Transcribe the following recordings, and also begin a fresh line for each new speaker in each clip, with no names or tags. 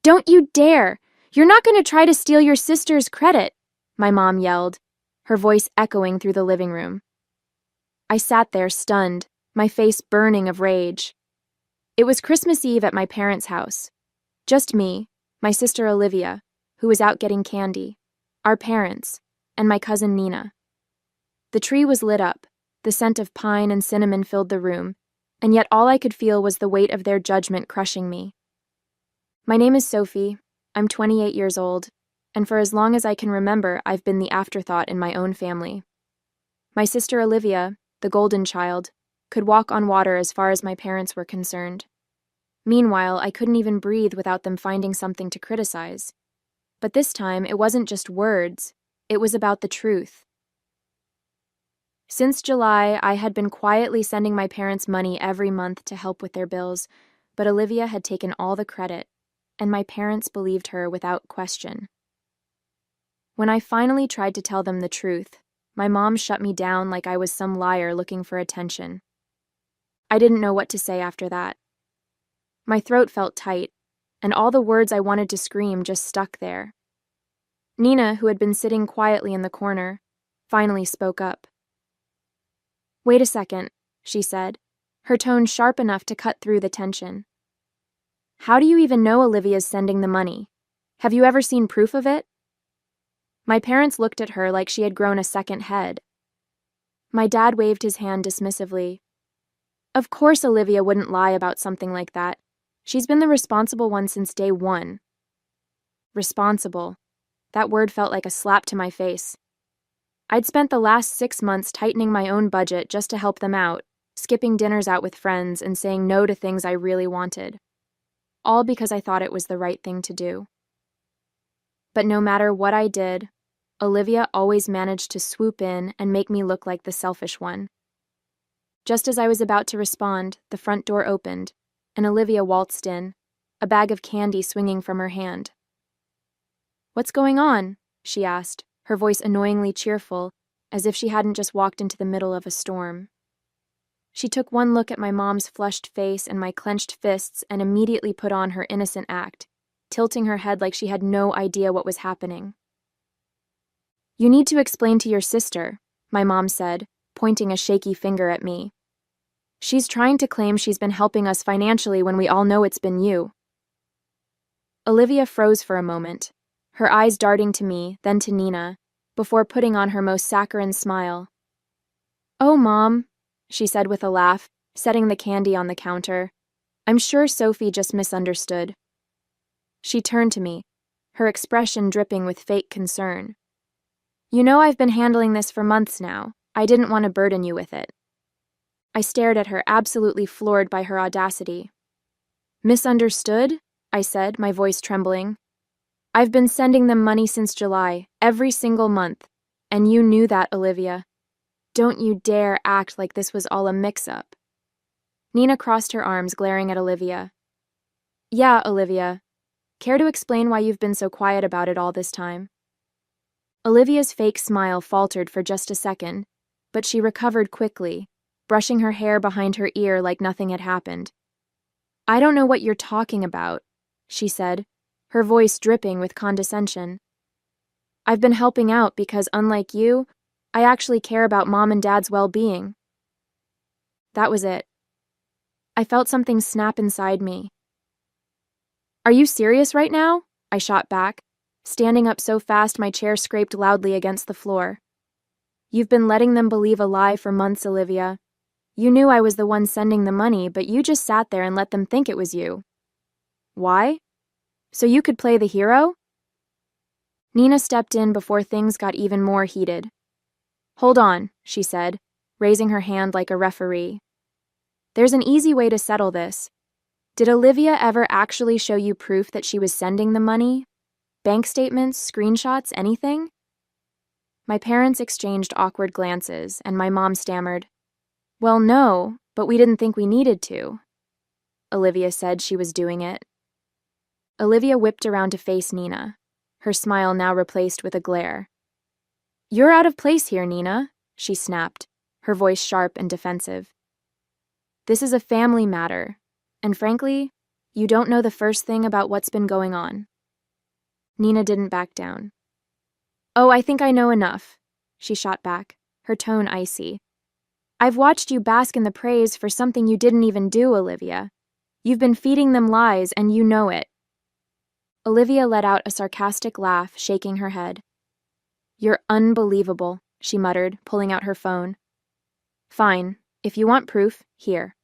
Don't you dare! You're not going to try to steal your sister's credit, my mom yelled, her voice echoing through the living room. I sat there stunned, my face burning of rage. It was Christmas Eve at my parents' house. Just me, my sister Olivia, who was out getting candy, our parents, and my cousin Nina. The tree was lit up, the scent of pine and cinnamon filled the room, and yet all I could feel was the weight of their judgment crushing me. My name is Sophie, I'm 28 years old, and for as long as I can remember, I've been the afterthought in my own family. My sister Olivia, the golden child, could walk on water as far as my parents were concerned. Meanwhile, I couldn't even breathe without them finding something to criticize. But this time, it wasn't just words, it was about the truth. Since July, I had been quietly sending my parents money every month to help with their bills, but Olivia had taken all the credit, and my parents believed her without question. When I finally tried to tell them the truth, my mom shut me down like I was some liar looking for attention. I didn't know what to say after that. My throat felt tight, and all the words I wanted to scream just stuck there. Nina, who had been sitting quietly in the corner, finally spoke up. "Wait a second," she said, her tone sharp enough to cut through the tension. "How do you even know Olivia's sending the money? Have you ever seen proof of it?" My parents looked at her like she had grown a second head. My dad waved his hand dismissively. "Of course Olivia wouldn't lie about something like that. She's been the responsible one since day one." Responsible. That word felt like a slap to my face. I'd spent the last 6 months tightening my own budget just to help them out, skipping dinners out with friends and saying no to things I really wanted. All because I thought it was the right thing to do. But no matter what I did, Olivia always managed to swoop in and make me look like the selfish one. Just as I was about to respond, the front door opened, and Olivia waltzed in, a bag of candy swinging from her hand. "What's going on?" she asked, her voice annoyingly cheerful, as if she hadn't just walked into the middle of a storm. She took one look at my mom's flushed face and my clenched fists and immediately put on her innocent act, tilting her head like she had no idea what was happening. "You need to explain to your sister," my mom said, pointing a shaky finger at me. "She's trying to claim she's been helping us financially when we all know it's been you." Olivia froze for a moment, her eyes darting to me, then to Nina, before putting on her most saccharine smile. "Oh, Mom," she said with a laugh, setting the candy on the counter. "I'm sure Sophie just misunderstood." She turned to me, her expression dripping with fake concern. "You know I've been handling this for months now. I didn't want to burden you with it." I stared at her, absolutely floored by her audacity. "Misunderstood?" I said, my voice trembling. "I've been sending them money since July, every single month, and you knew that, Olivia. Don't you dare act like this was all a mix-up." Nina crossed her arms, glaring at Olivia. "Yeah, Olivia. Care to explain why you've been so quiet about it all this time?" Olivia's fake smile faltered for just a second, but she recovered quickly, brushing her hair behind her ear like nothing had happened. "I don't know what you're talking about," she said, her voice dripping with condescension. "I've been helping out because, unlike you, I actually care about Mom and Dad's well-being." That was it. I felt something snap inside me. "Are you serious right now?" I shot back, standing up so fast my chair scraped loudly against the floor. "You've been letting them believe a lie for months, Olivia. You knew I was the one sending the money, but you just sat there and let them think it was you. Why? So you could play the hero?" Nina stepped in before things got even more heated. "Hold on," she said, raising her hand like a referee. "There's an easy way to settle this. Did Olivia ever actually show you proof that she was sending the money? Bank statements, screenshots, anything?" My parents exchanged awkward glances, and my mom stammered, "Well, no, but we didn't think we needed to." Olivia said she was doing it. Olivia whipped around to face Nina, her smile now replaced with a glare. "You're out of place here, Nina," she snapped, her voice sharp and defensive. "This is a family matter, and frankly, You don't know the first thing about what's been going on. Nina didn't back down. Oh, I think I know enough, she shot back, her tone icy. I've watched you bask in the praise for something you didn't even do, Olivia. You've been feeding them lies, and you know it. Olivia let out a sarcastic laugh, shaking her head. You're unbelievable, she muttered, pulling out her phone. Fine, if you want proof, here.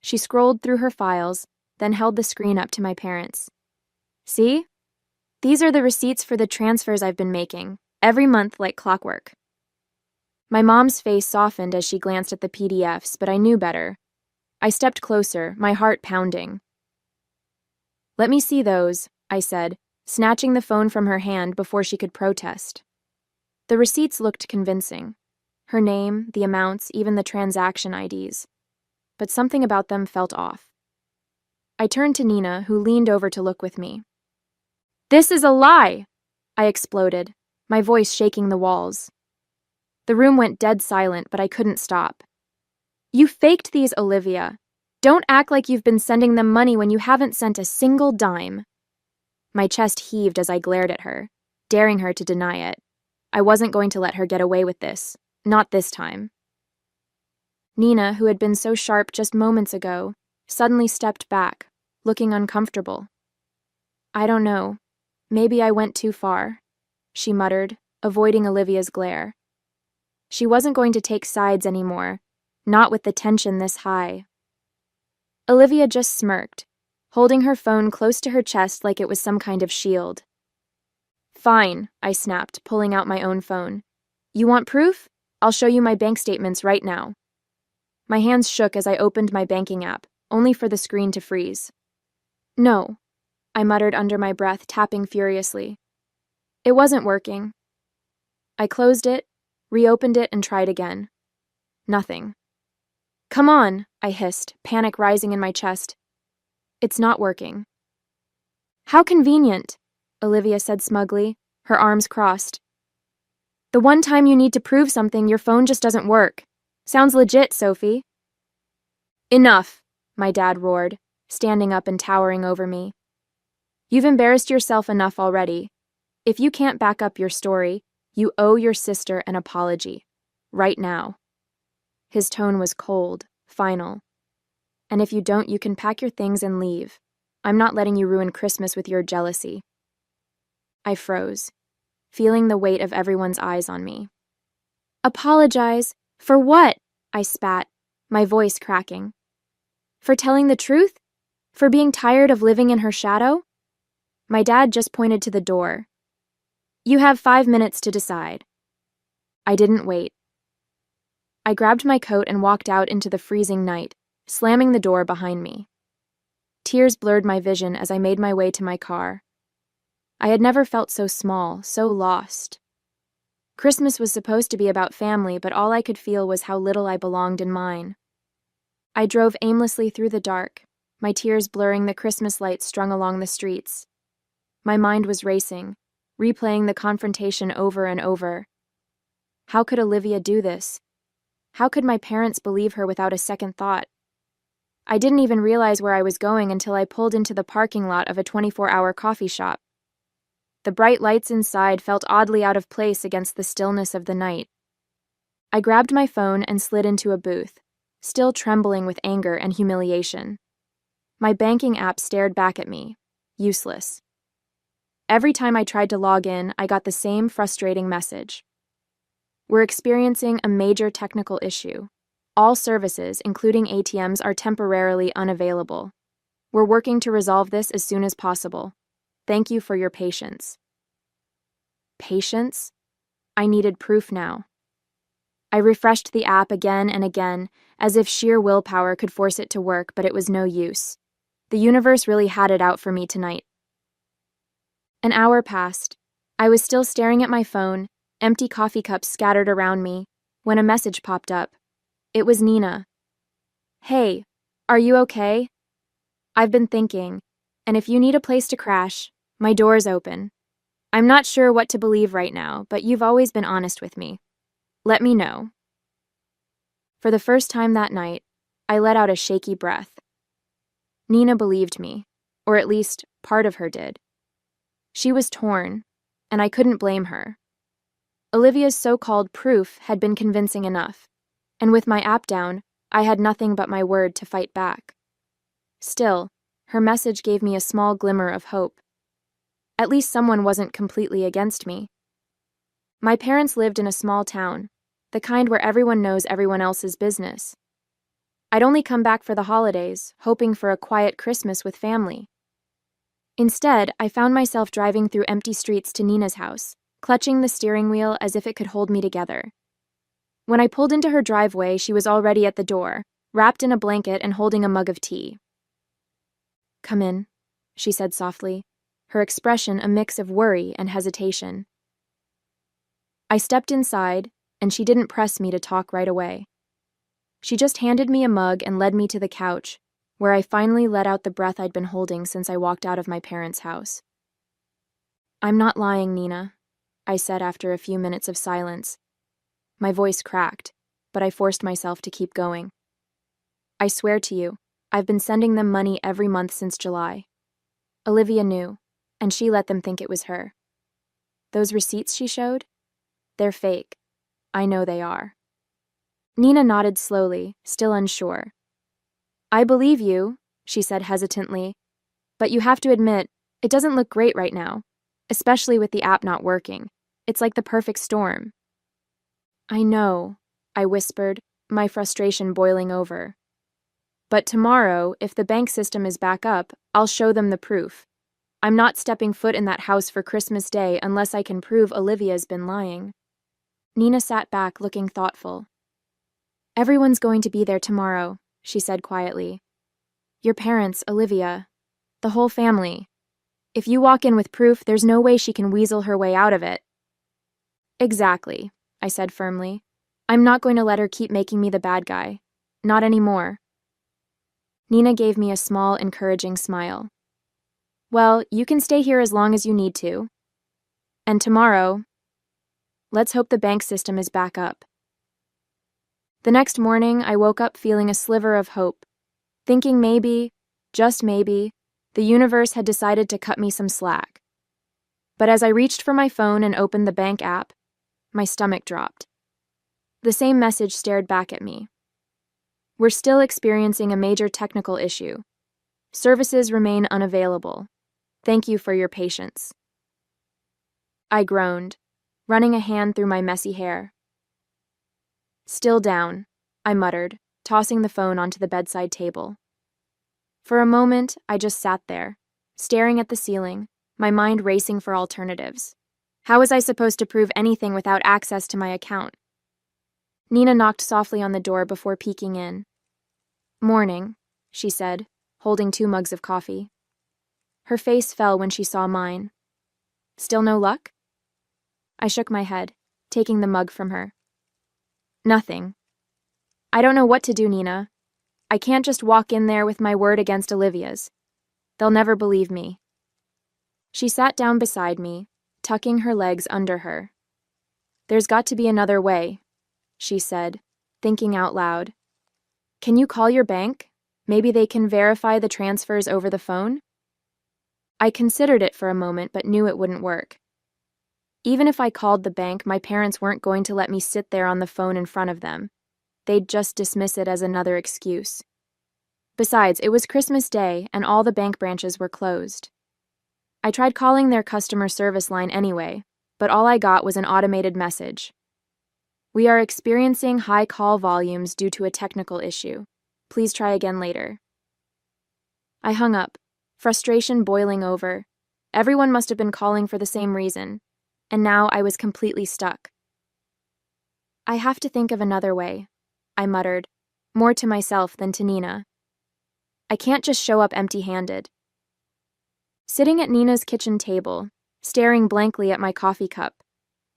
She scrolled through her files, then held the screen up to my parents. See? These are the receipts for the transfers I've been making, every month like clockwork. My mom's face softened as she glanced at the PDFs, but I knew better. I stepped closer, my heart pounding. Let me see those, I said, snatching the phone from her hand before she could protest. The receipts looked convincing. Her name, the amounts, even the transaction IDs. But something about them felt off. I turned to Nina, who leaned over to look with me. This is a lie! I exploded, my voice shaking the walls. The room went dead silent, but I couldn't stop. You faked these, Olivia. Don't act like you've been sending them money when you haven't sent a single dime. My chest heaved as I glared at her, daring her to deny it. I wasn't going to let her get away with this. Not this time. Nina, who had been so sharp just moments ago, suddenly stepped back, looking uncomfortable. I don't know. Maybe I went too far, she muttered, avoiding Olivia's glare. She wasn't going to take sides anymore, not with the tension this high. Olivia just smirked, holding her phone close to her chest like it was some kind of shield. Fine, I snapped, pulling out my own phone. You want proof? I'll show you my bank statements right now. My hands shook as I opened my banking app, only for the screen to freeze. No, I muttered under my breath, tapping furiously. It wasn't working. I closed it, reopened it, and tried again. Nothing. Come on, I hissed, panic rising in my chest. It's not working. How convenient, Olivia said smugly, her arms crossed. The one time you need to prove something, your phone just doesn't work. Sounds legit, Sophie. Enough, my dad roared, standing up and towering over me. You've embarrassed yourself enough already. If you can't back up your story, you owe your sister an apology. Right now. His tone was cold, final. And if you don't, you can pack your things and leave. I'm not letting you ruin Christmas with your jealousy. I froze, feeling the weight of everyone's eyes on me. Apologize? For what? I spat, my voice cracking. For telling the truth? For being tired of living in her shadow? My dad just pointed to the door. You have 5 minutes to decide. I didn't wait. I grabbed my coat and walked out into the freezing night, slamming the door behind me. Tears blurred my vision as I made my way to my car. I had never felt so small, so lost. Christmas was supposed to be about family, but all I could feel was how little I belonged in mine. I drove aimlessly through the dark, my tears blurring the Christmas lights strung along the streets. My mind was racing, replaying the confrontation over and over. How could Olivia do this? How could my parents believe her without a second thought? I didn't even realize where I was going until I pulled into the parking lot of a 24-hour coffee shop. The bright lights inside felt oddly out of place against the stillness of the night. I grabbed my phone and slid into a booth, still trembling with anger and humiliation. My banking app stared back at me, useless. Every time I tried to log in, I got the same frustrating message. We're experiencing a major technical issue. All services, including ATMs, are temporarily unavailable. We're working to resolve this as soon as possible. Thank you for your patience. Patience? I needed proof now. I refreshed the app again and again, as if sheer willpower could force it to work, but it was no use. The universe really had it out for me tonight. An hour passed. I was still staring at my phone, empty coffee cups scattered around me, when a message popped up. It was Nina. Hey, are you okay? I've been thinking, and if you need a place to crash, my door's open. I'm not sure what to believe right now, but you've always been honest with me. Let me know. For the first time that night, I let out a shaky breath. Nina believed me, or at least part of her did. She was torn, and I couldn't blame her. Olivia's so-called proof had been convincing enough, and with my app down, I had nothing but my word to fight back. Still, her message gave me a small glimmer of hope. At least someone wasn't completely against me. My parents lived in a small town, the kind where everyone knows everyone else's business. I'd only come back for the holidays, hoping for a quiet Christmas with family. Instead, I found myself driving through empty streets to Nina's house, clutching the steering wheel as if it could hold me together. When I pulled into her driveway, she was already at the door, wrapped in a blanket and holding a mug of tea. "Come in," she said softly, her expression a mix of worry and hesitation. I stepped inside, and she didn't press me to talk right away. She just handed me a mug and led me to the couch, where I finally let out the breath I'd been holding since I walked out of my parents' house. "I'm not lying, Nina," I said after a few minutes of silence. My voice cracked, but I forced myself to keep going. "I swear to you, I've been sending them money every month since July. Olivia knew, and she let them think it was her. Those receipts she showed? They're fake. I know they are." Nina nodded slowly, still unsure. "I believe you," she said hesitantly, "but you have to admit, it doesn't look great right now, especially with the app not working. It's like the perfect storm." "I know," I whispered, my frustration boiling over. "But tomorrow, if the bank system is back up, I'll show them the proof. I'm not stepping foot in that house for Christmas Day unless I can prove Olivia's been lying." Nina sat back, looking thoughtful. "Everyone's going to be there tomorrow," she said quietly. "Your parents, Olivia, the whole family. If you walk in with proof, there's no way she can weasel her way out of it." "Exactly," I said firmly. "I'm not going to let her keep making me the bad guy. Not anymore." Nina gave me a small, encouraging smile. "Well, you can stay here as long as you need to. And tomorrow, let's hope the bank system is back up." The next morning, I woke up feeling a sliver of hope, thinking maybe, just maybe, the universe had decided to cut me some slack. But as I reached for my phone and opened the bank app, my stomach dropped. The same message stared back at me. "We're still experiencing a major technical issue. Services remain unavailable. Thank you for your patience." I groaned, running a hand through my messy hair. "Still down," I muttered, tossing the phone onto the bedside table. For a moment, I just sat there, staring at the ceiling, my mind racing for alternatives. How was I supposed to prove anything without access to my account? Nina knocked softly on the door before peeking in. "Morning," she said, holding 2 mugs of coffee. Her face fell when she saw mine. "Still no luck?" I shook my head, taking the mug from her. "Nothing. I don't know what to do, Nina. I can't just walk in there with my word against Olivia's. They'll never believe me." She sat down beside me, tucking her legs under her. "There's got to be another way," she said, thinking out loud. "Can you call your bank? Maybe they can verify the transfers over the phone?" I considered it for a moment but knew it wouldn't work. Even if I called the bank, my parents weren't going to let me sit there on the phone in front of them. They'd just dismiss it as another excuse. Besides, it was Christmas Day and all the bank branches were closed. I tried calling their customer service line anyway, but all I got was an automated message. "We are experiencing high call volumes due to a technical issue. Please try again later." I hung up, frustration boiling over. Everyone must have been calling for the same reason, and now I was completely stuck. "I have to think of another way," I muttered, more to myself than to Nina. "I can't just show up empty-handed." Sitting at Nina's kitchen table, staring blankly at my coffee cup,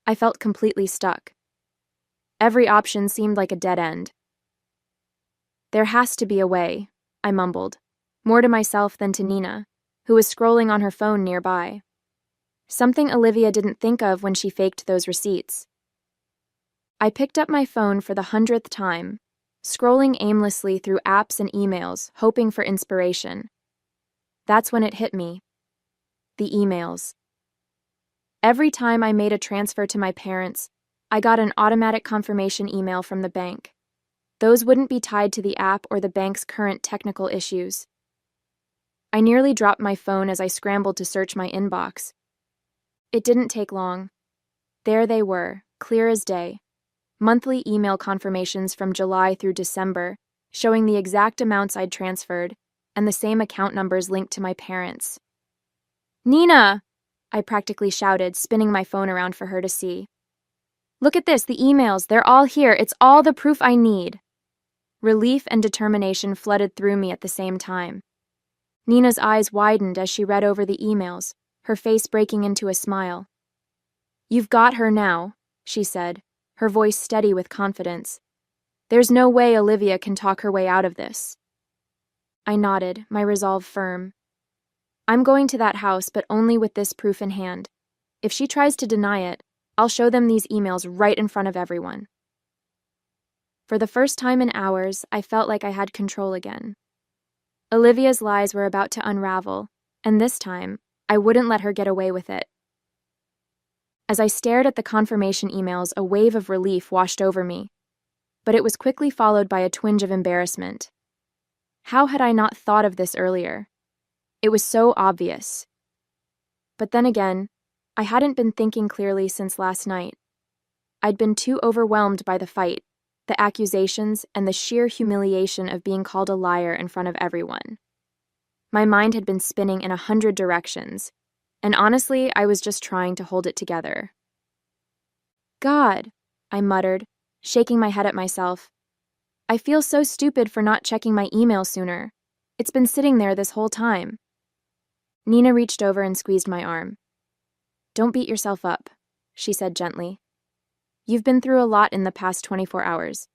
I felt completely stuck. Every option seemed like a dead end. "There has to be a way," I mumbled, more to myself than to Nina, who was scrolling on her phone nearby. Something Olivia didn't think of when she faked those receipts. I picked up my phone for the 100th time, scrolling aimlessly through apps and emails, hoping for inspiration. That's when it hit me. The emails. Every time I made a transfer to my parents, I got an automatic confirmation email from the bank. Those wouldn't be tied to the app or the bank's current technical issues. I nearly dropped my phone as I scrambled to search my inbox. It didn't take long. There they were, clear as day. Monthly email confirmations from July through December, showing the exact amounts I'd transferred, and the same account numbers linked to my parents. "Nina!" I practically shouted, spinning my phone around for her to see. "Look at this, the emails, they're all here, it's all the proof I need." Relief and determination flooded through me at the same time. Nina's eyes widened as she read over the emails, her face breaking into a smile. "You've got her now," she said, her voice steady with confidence. "There's no way Olivia can talk her way out of this." I nodded, my resolve firm. "I'm going to that house, but only with this proof in hand. If she tries to deny it, I'll show them these emails right in front of everyone." For the first time in hours, I felt like I had control again. Olivia's lies were about to unravel, and this time, I wouldn't let her get away with it. As I stared at the confirmation emails, a wave of relief washed over me, but it was quickly followed by a twinge of embarrassment. How had I not thought of this earlier? It was so obvious. But then again, I hadn't been thinking clearly since last night. I'd been too overwhelmed by the fight, the accusations, and the sheer humiliation of being called a liar in front of everyone. My mind had been spinning in 100 directions, and honestly, I was just trying to hold it together. "God," I muttered, shaking my head at myself. "I feel so stupid for not checking my email sooner. It's been sitting there this whole time." Nina reached over and squeezed my arm. "Don't beat yourself up," she said gently. "You've been through a lot in the past 24 hours.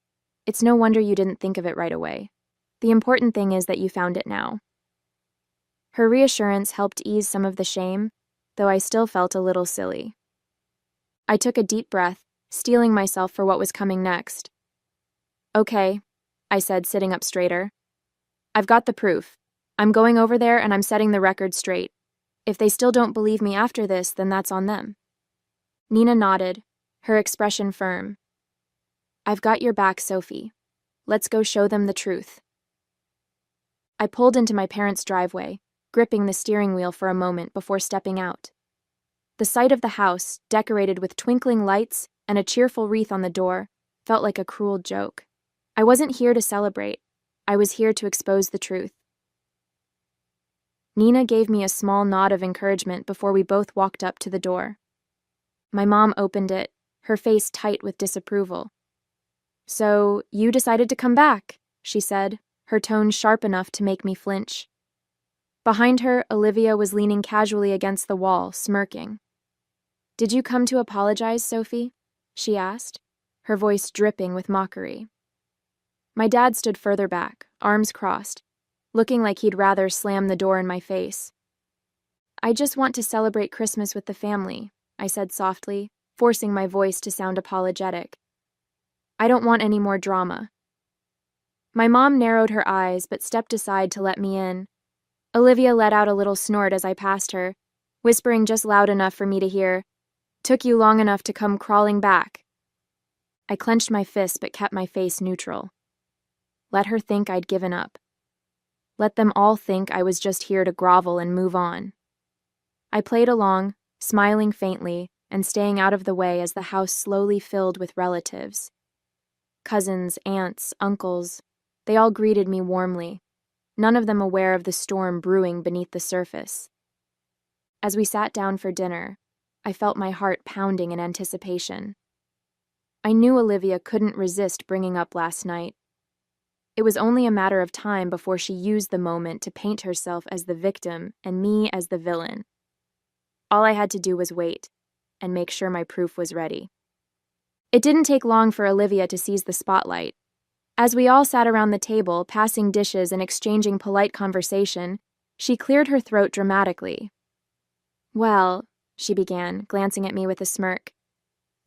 It's no wonder you didn't think of it right away. The important thing is that you found it now." Her reassurance helped ease some of the shame, though I still felt a little silly. I took a deep breath, steeling myself for what was coming next. "Okay," I said, sitting up straighter. "I've got the proof. I'm going over there and I'm setting the record straight. If they still don't believe me after this, then that's on them." Nina nodded, her expression firm. "I've got your back, Sophie. Let's go show them the truth." I pulled into my parents' driveway, gripping the steering wheel for a moment before stepping out. The sight of the house, decorated with twinkling lights and a cheerful wreath on the door, felt like a cruel joke. I wasn't here to celebrate. I was here to expose the truth. Nina gave me a small nod of encouragement before we both walked up to the door. My mom opened it, her face tight with disapproval. "So, you decided to come back," she said, her tone sharp enough to make me flinch. Behind her, Olivia was leaning casually against the wall, smirking. "Did you come to apologize, Sophie?" she asked, her voice dripping with mockery. My dad stood further back, arms crossed, looking like he'd rather slam the door in my face. "I just want to celebrate Christmas with the family," I said softly, forcing my voice to sound apologetic. "I don't want any more drama." My mom narrowed her eyes but stepped aside to let me in. Olivia let out a little snort as I passed her, whispering just loud enough for me to hear, "Took you long enough to come crawling back." I clenched my fist but kept my face neutral. Let her think I'd given up. Let them all think I was just here to grovel and move on. I played along, smiling faintly and staying out of the way as the house slowly filled with relatives. Cousins, aunts, uncles, they all greeted me warmly, none of them aware of the storm brewing beneath the surface. As we sat down for dinner, I felt my heart pounding in anticipation. I knew Olivia couldn't resist bringing up last night. It was only a matter of time before she used the moment to paint herself as the victim and me as the villain. All I had to do was wait and make sure my proof was ready. It didn't take long for Olivia to seize the spotlight. As we all sat around the table, passing dishes and exchanging polite conversation, she cleared her throat dramatically. "Well," she began, glancing at me with a smirk,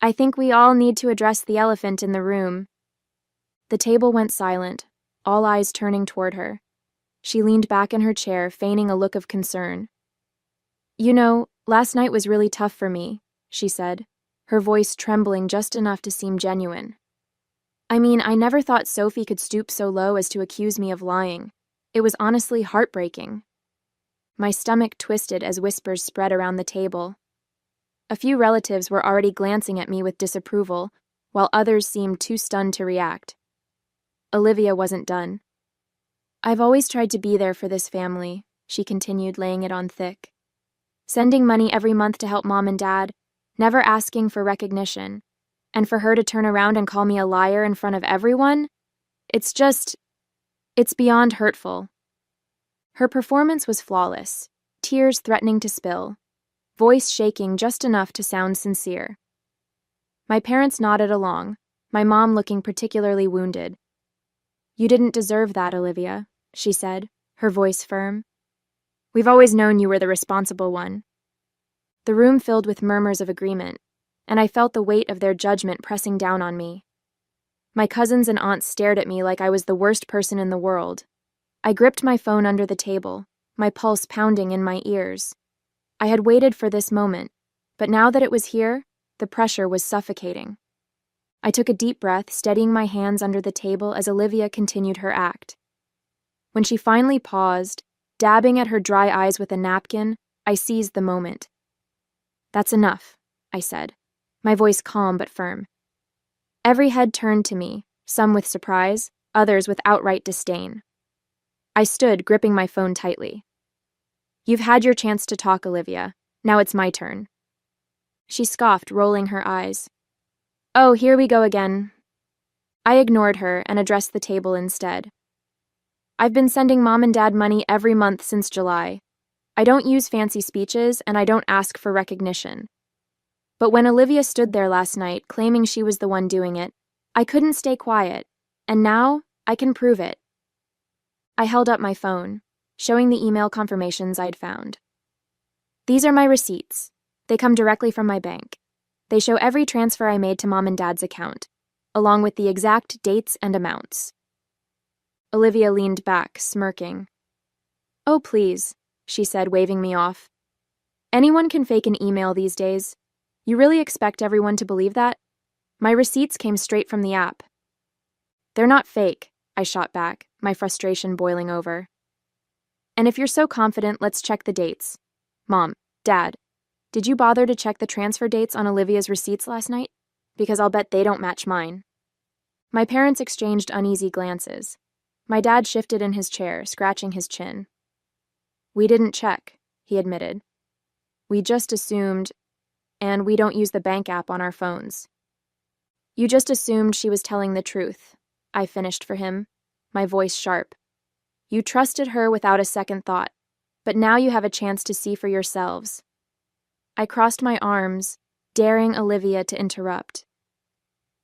"I think we all need to address the elephant in the room." The table went silent, all eyes turning toward her. She leaned back in her chair, feigning a look of concern. "You know, last night was really tough for me," she said, her voice trembling just enough to seem genuine. "I mean, I never thought Sophie could stoop so low as to accuse me of lying. It was honestly heartbreaking." My stomach twisted as whispers spread around the table. A few relatives were already glancing at me with disapproval, while others seemed too stunned to react. Olivia wasn't done. "I've always tried to be there for this family," she continued, laying it on thick. "Sending money every month to help Mom and Dad, never asking for recognition, and for her to turn around and call me a liar in front of everyone? It's beyond hurtful." Her performance was flawless, tears threatening to spill, voice shaking just enough to sound sincere. My parents nodded along, my mom looking particularly wounded. "You didn't deserve that, Olivia," she said, her voice firm. "We've always known you were the responsible one." The room filled with murmurs of agreement, and I felt the weight of their judgment pressing down on me. My cousins and aunts stared at me like I was the worst person in the world. I gripped my phone under the table, my pulse pounding in my ears. I had waited for this moment, but now that it was here, the pressure was suffocating. I took a deep breath, steadying my hands under the table as Olivia continued her act. When she finally paused, dabbing at her dry eyes with a napkin, I seized the moment. "That's enough," I said, my voice calm but firm. Every head turned to me, some with surprise, others with outright disdain. I stood, gripping my phone tightly. "You've had your chance to talk, Olivia. Now it's my turn." She scoffed, rolling her eyes. "Oh, here we go again." I ignored her and addressed the table instead. "I've been sending Mom and Dad money every month since July. I don't use fancy speeches, and I don't ask for recognition. But when Olivia stood there last night, claiming she was the one doing it, I couldn't stay quiet, and now I can prove it." I held up my phone, showing the email confirmations I'd found. "These are my receipts. They come directly from my bank. They show every transfer I made to Mom and Dad's account, along with the exact dates and amounts." Olivia leaned back, smirking. "Oh, please," she said, waving me off. "Anyone can fake an email these days. You really expect everyone to believe that? My receipts came straight from the app." "They're not fake," I shot back, my frustration boiling over. "And if you're so confident, let's check the dates. Mom, Dad, did you bother to check the transfer dates on Olivia's receipts last night? Because I'll bet they don't match mine." My parents exchanged uneasy glances. My dad shifted in his chair, scratching his chin. "We didn't check," he admitted. "We just assumed, and we don't use the bank app on our phones." "You just assumed she was telling the truth," I finished for him, my voice sharp. "You trusted her without a second thought, but now you have a chance to see for yourselves." I crossed my arms, daring Olivia to interrupt.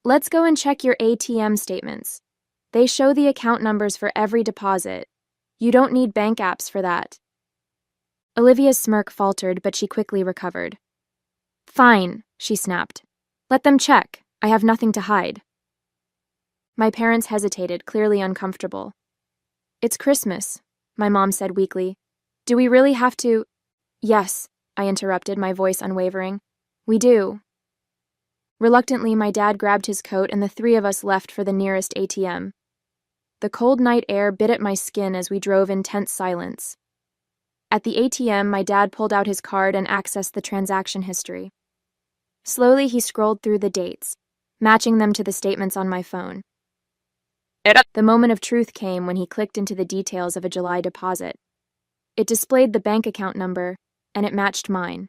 "Let's go and check your ATM statements. They show the account numbers for every deposit. You don't need bank apps for that." Olivia's smirk faltered, but she quickly recovered. "Fine," she snapped. "Let them check. I have nothing to hide." My parents hesitated, clearly uncomfortable. "It's Christmas," my mom said weakly. "Do we really have to—" "Yes," I interrupted, my voice unwavering. "We do." Reluctantly, my dad grabbed his coat and the three of us left for the nearest ATM. The cold night air bit at my skin as we drove in tense silence. At the ATM, my dad pulled out his card and accessed the transaction history. Slowly, he scrolled through the dates, matching them to the statements on my phone. The moment of truth came when he clicked into the details of a July deposit. It displayed the bank account number, and it matched mine.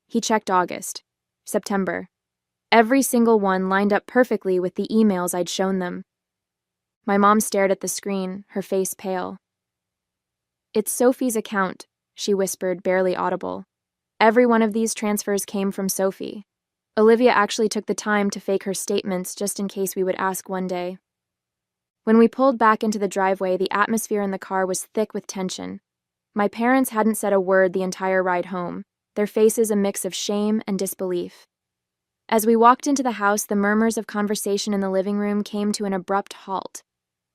He checked August, September. Every single one lined up perfectly with the emails I'd shown them. My mom stared at the screen, her face pale. "It's Sophie's account," she whispered, barely audible. "Every one of these transfers came from Sophie. Olivia actually took the time to fake her statements just in case we would ask one day." When we pulled back into the driveway, the atmosphere in the car was thick with tension. My parents hadn't said a word the entire ride home, their faces a mix of shame and disbelief. As we walked into the house, the murmurs of conversation in the living room came to an abrupt halt.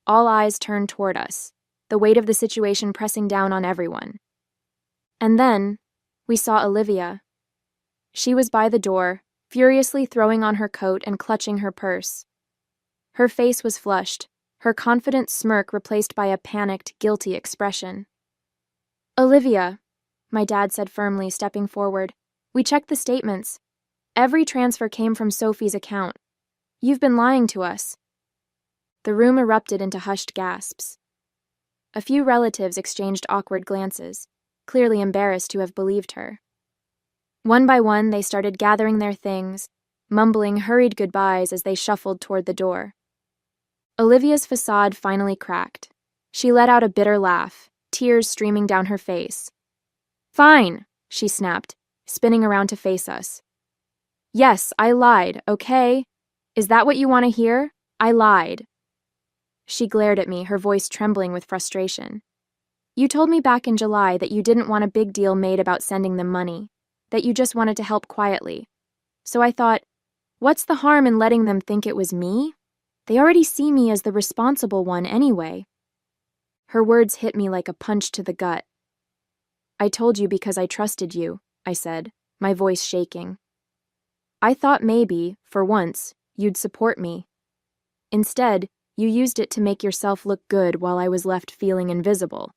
All eyes turned toward us. the weight of the situation pressing down on everyone. And then, we saw Olivia. She was by the door, furiously throwing on her coat and clutching her purse. Her face was flushed, her confident smirk replaced by a panicked, guilty expression. "Olivia," my dad said firmly, stepping forward, "we checked the statements. Every transfer came from Sophie's account. You've been lying to us." The room erupted into hushed gasps. A few relatives exchanged awkward glances, clearly embarrassed to have believed her. One by one, they started gathering their things, mumbling hurried goodbyes as they shuffled toward the door. Olivia's facade finally cracked. She let out a bitter laugh, tears streaming down her face. "Fine," she snapped, spinning around to face us. "Yes, I lied, okay? Is that what you want to hear? I lied." She glared at me, her voice trembling with frustration. "You told me back in July that you didn't want a big deal made about sending them money, that you just wanted to help quietly. So I thought, what's the harm in letting them think it was me? They already see me as the responsible one anyway." Her words hit me like a punch to the gut. "I told you because I trusted you," I said, my voice shaking. "I thought maybe, for once, you'd support me. Instead, you used it to make yourself look good while I was left feeling invisible.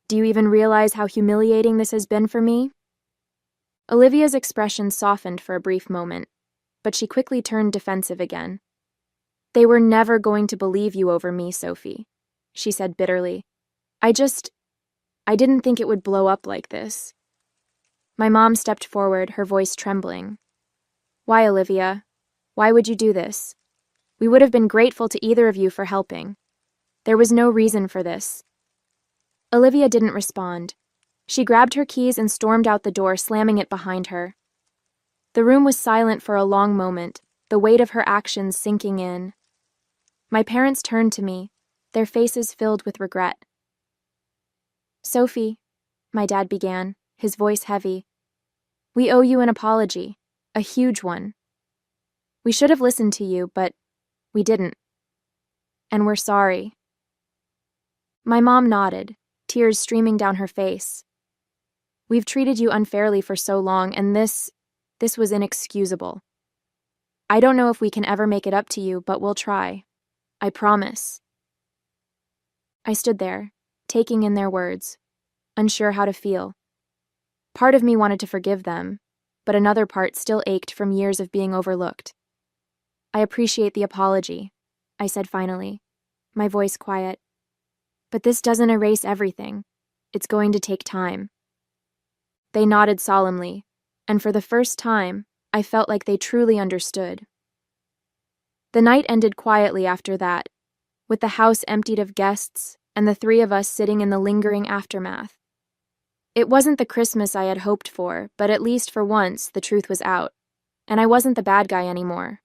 Do you even realize how humiliating this has been for me?" Olivia's expression softened for a brief moment, but she quickly turned defensive again. "They were never going to believe you over me, Sophie," she said bitterly. I didn't think it would blow up like this." My mom stepped forward, her voice trembling. "Why, Olivia? Why would you do this? We would have been grateful to either of you for helping. There was no reason for this." Olivia didn't respond. She grabbed her keys and stormed out the door, slamming it behind her. The room was silent for a long moment, the weight of her actions sinking in. My parents turned to me, their faces filled with regret. "Sophie," my dad began, his voice heavy, "we owe you an apology, a huge one. We should have listened to you, but we didn't. And we're sorry." My mom nodded, tears streaming down her face. "We've treated you unfairly for so long, and this was inexcusable. I don't know if we can ever make it up to you, but we'll try. I promise." I stood there, taking in their words, unsure how to feel. Part of me wanted to forgive them, but another part still ached from years of being overlooked. "I appreciate the apology," I said finally, my voice quiet. "But this doesn't erase everything. It's going to take time." They nodded solemnly, and for the first time, I felt like they truly understood. The night ended quietly after that, with the house emptied of guests and the three of us sitting in the lingering aftermath. It wasn't the Christmas I had hoped for, but at least for once the truth was out, and I wasn't the bad guy anymore.